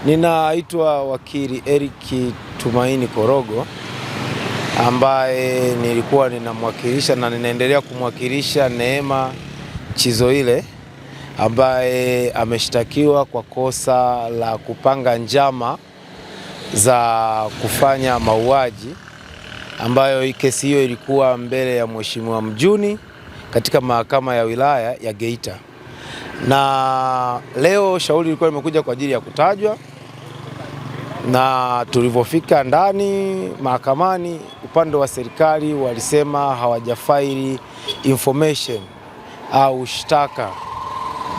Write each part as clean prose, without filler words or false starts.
Ninaitwa wakili Eric Tumaini Korogo, ambaye nilikuwa ninamwakilisha na ninaendelea kumwakilisha Neema Chizoile, ambaye ameshtakiwa kwa kosa la kupanga njama za kufanya mauaji, ambayo kesi hiyo ilikuwa mbele ya Mheshimiwa Mjuni katika mahakama ya wilaya ya Geita. Na leo shauri lilikuwa limekuja kwa ajili ya kutajwa, na tulivyofika ndani mahakamani, upande wa serikali walisema hawajafaili information au shtaka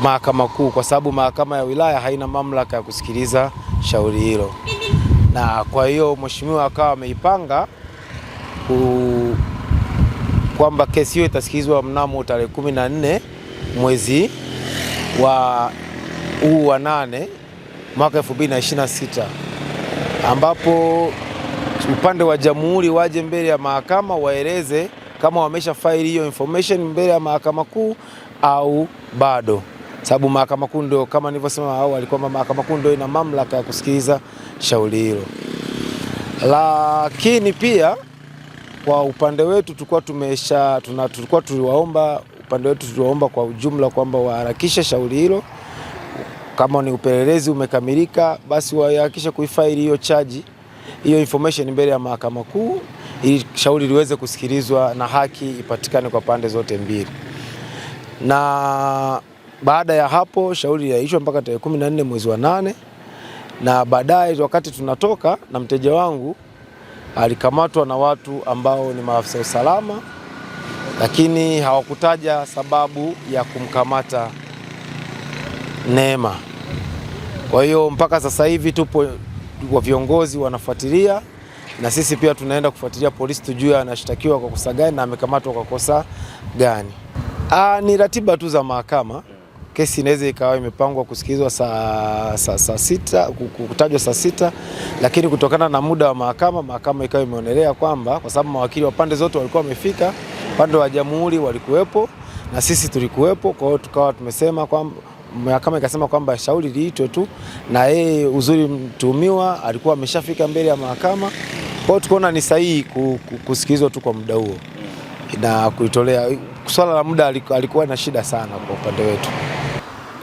mahakama kuu, kwa sababu mahakama ya wilaya haina mamlaka ya kusikiliza shauri hilo. Na kwa hiyo mheshimiwa akawa ameipanga kwamba kesi hiyo itasikilizwa mnamo tarehe 14 mwezi wa 8 mwaka 2026, ambapo upande wa jamhuri waje mbele ya mahakama waeleze kama wamesha faili hiyo information mbele ya mahakama kuu au bado, sababu mahakama kuu ndio, kama nilivyosema awali, kwamba mahakama kuu ndio ina mamlaka ya kusikiliza shauri hilo. Lakini pia kwa upande wetu tuliwaomba kwa ujumla kwamba waharakishe shauri hilo. Kama ni upelelezi umekamilika, basi wahakikishe kuifaili hiyo hiyo information mbele ya mahakama kuu, ili shauri liweze kusikilizwa na haki ipatikane kwa pande zote mbili. Na baada ya hapo shauri liliahirishwa mpaka tarehe 14 mwezi wa 8, na baadaye wakati tunatoka na mteja wangu alikamatwa na watu ambao ni maafisa usalama, lakini hawakutaja sababu ya kumkamata Neema. Kwa hiyo mpaka sasa hivi tupo wa viongozi wanafuatilia, na sisi pia tunaenda kufuatilia polisi tujue anashtakiwa kwa kosa gani na amekamatwa kwa kosa gani. Ni ratiba tu za mahakama. Kesi inaweza ikawa imepangwa kusikilizwa saa 6, kutajwa saa 6, lakini kutokana na muda wa mahakama ikawa imeonelea kwamba kwa sababu mawakili wa pande zote walikuwa wamefika, pande wa jamhuri walikuwepo na sisi tulikuwepo, kwa hiyo tukawa tumesema kwamba mahakama ikasema kwamba shauri liitwe tu, na yeye uzuri mtuhumiwa alikuwa ameshafika mbele ya mahakama, kwa hiyo tukaona ni sahihi kusikilizwa tu kwa muda huo na kuitolea. Swala la muda alikuwa na shida sana kwa upande wetu.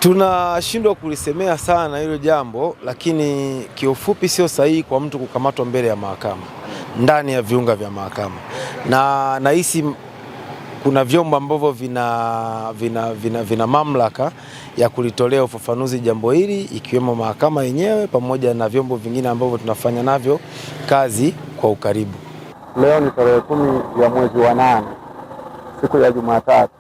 Tunashindwa kulisemea sana hilo jambo, lakini kiufupi sio sahihi kwa mtu kukamatwa mbele ya mahakama, ndani ya viunga vya mahakama, na nahisi kuna vyombo ambavyo vina mamlaka ya kulitolea ufafanuzi jambo hili, ikiwemo mahakama yenyewe pamoja na vyombo vingine ambavyo tunafanya navyo kazi kwa ukaribu. Leo ni tarehe 10 ya mwezi wa 8, siku ya Jumatatu.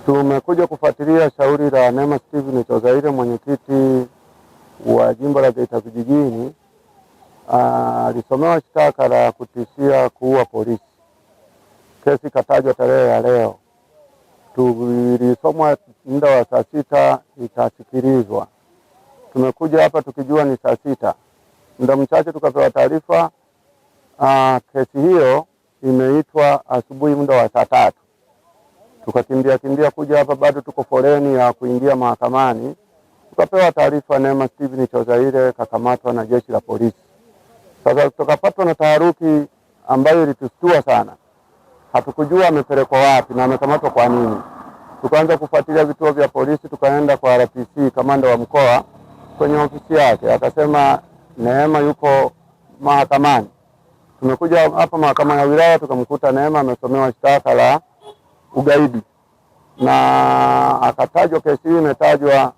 Tumekuja kufuatilia shauri la Neema Steven Chizoile, mwenyekiti wa jimbo la Geita vijijini. Alisomewa shtaka la kutishia kuua polisi. Kesi katajwa tarehe ya leo. Tulisomwa muda wa saa 6 itasikilizwa. Tumekuja hapa tukijua ni saa 6. Muda mchache tukapewa taarifa kesi hiyo imeitwa asubuhi muda wa saa 3. Tukakimbia kuja hapa, bado tuko foleni ya kuingia mahakamani. Tukapewa taarifa Neema Steven Chizoile kakamatwa na jeshi la polisi. Sasa tukapatwa na taharuki ambayo ilitustua sana. Hatukujua amepelekwa wapi na amekamatwa kwa nini. Tukaanza kufuatilia vituo vya polisi, tukaenda kwa RPC kamanda wa mkoa kwenye ofisi yake, akasema Neema yuko mahakamani. Tumekuja hapa mahakama ya wilaya, tukamkuta Neema amesomewa shtaka la ugaidi, na akatajwa kesi hii imetajwa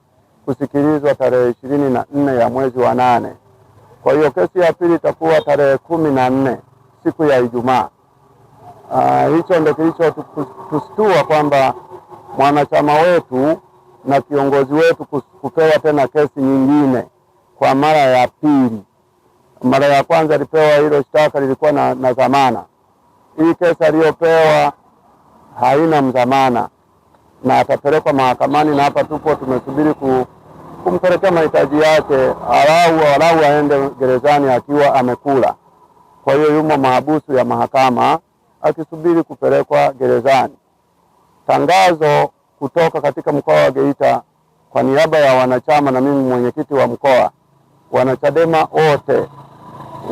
kusikilizwa tarehe 24 ya mwezi wa 8. Kwa hiyo kesi ya pili itakuwa tarehe 14 siku ya Ijumaa. Hicho ndio kilichotustua kwamba mwanachama wetu na kiongozi wetu kupewa tena kesi nyingine kwa mara ya pili. Mara ya kwanza alipewa hilo shtaka lilikuwa na dhamana. Hii kesi aliyopewa haina mdhamana na atapelekwa mahakamani, na hapa tupo tumesubiri kumpelekea mahitaji yake, alau aende gerezani akiwa amekula. Kwa hiyo yumo mahabusu ya mahakama akisubiri kupelekwa gerezani. Tangazo kutoka katika mkoa wa Geita kwa niaba ya wanachama na mimi mwenyekiti wa mkoa, wanachadema wote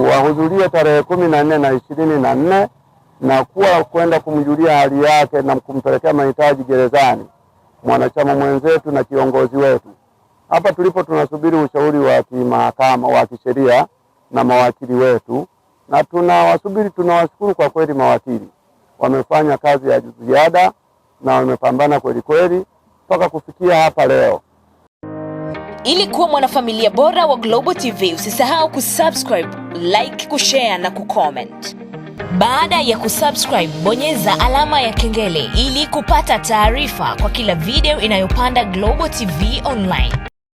wahudhurie tarehe 14 na 24 na kuwa kwenda kumjulia hali yake na kumpelekea mahitaji gerezani mwanachama mwenzetu na kiongozi wetu. Hapa tulipo tunasubiri ushauri wa kimahakama wa kisheria na mawakili wetu, na tunawashukuru kwa kweli mawakili. Wamefanya kazi ya ziada na wamepambana kweli kweli mpaka kufikia hapa leo. Ili kuwa mwanafamilia bora wa Global TV, usisahau kusubscribe, like, kushare na kucomment. Baada ya kusubscribe, bonyeza alama ya kengele ili kupata taarifa kwa kila video inayopanda Global TV Online.